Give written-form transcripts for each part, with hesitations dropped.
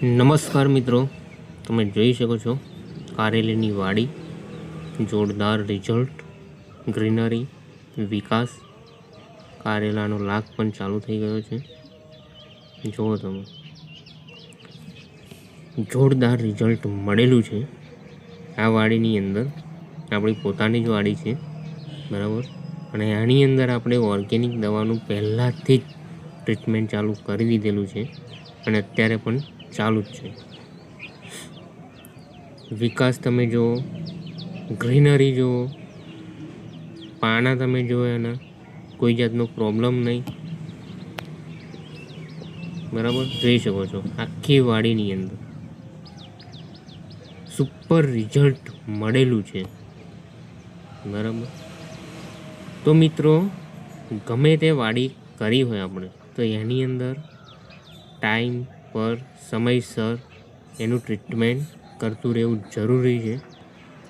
નમસ્કાર મિત્રો, તમે જોઈ શકો છો કારેલીની વાડી, જોરદાર રિઝલ્ટ, ગ્રીનરી, વિકાસ. કારેલાનો લાગ પણ ચાલુ થઈ ગયો છે. જુઓ તમે, જોરદાર રિઝલ્ટ મળેલું છે. આ વાડીની અંદર આપણી પોતાની જ વાડી છે, બરાબર. અને આની અંદર આપણે ઓર્ગેનિક દવાનું પહેલાંથી જ ટ્રીટમેન્ટ ચાલુ કરી દીધેલું છે અને અત્યારે પણ ચાલુ જ છે. વિકાસ તમે જુઓ, ગ્રીનરી જુઓ, પાના તમે જુઓ, એના કોઈ જાતનો પ્રોબ્લેમ નહીં, બરાબર. જોઈ શકો છો આખી વાડીની અંદર સુપર રિઝલ્ટ મળેલું છે, બરાબર. તો મિત્રો, ગમે તે વાડી કરી હોય આપણે, તો એની અંદર ટાઈમ પર સમયસર એનું ટ્રીટમેન્ટ કરતું રહેવું જરૂરી છે.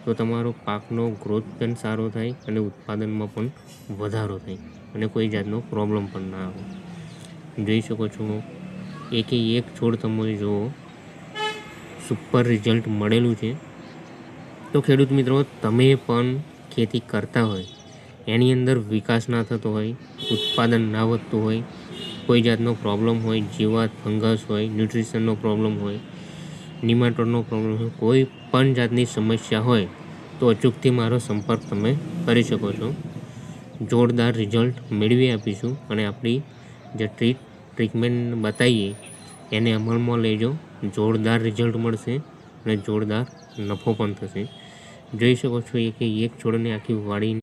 તો તમારો પાકનો ગ્રોથ પણ સારો થાય અને ઉત્પાદનમાં પણ વધારો થાય અને કોઈ જાતનો પ્રોબ્લેમ પણ ના આવે. જોઈ શકો છો, એકે એક છોડ તમે જુઓ, સુપર રિઝલ્ટ મળેલું છે. તો ખેડૂત મિત્રો, તમે પણ ખેતી કરતા હોય, એની અંદર વિકાસ ના થતો હોય, ઉત્પાદન ના વધતું હોય, કોઈ જાતનો પ્રોબ્લેમ હોય, જીવાત, ફંગસ હોય, ન્યુટ્રિશનનો પ્રોબ્લેમ હોય, નિમાટોડનો પ્રોબ્લેમ હોય, કોઈ પણ જાતની સમસ્યા હોય, તો અચૂકથી મારો સંપર્ક તમે કરી શકો છો. જોરદાર રિઝલ્ટ મેળવી આપીશું અને આપણી જે ટ્રીટમેન્ટ બતાવીએ એને અમલમાં લેજો. જોરદાર રિઝલ્ટ મળશે અને જોરદાર નફો પણ થશે. જોઈ શકો છો, એક છોડને આખી વાડી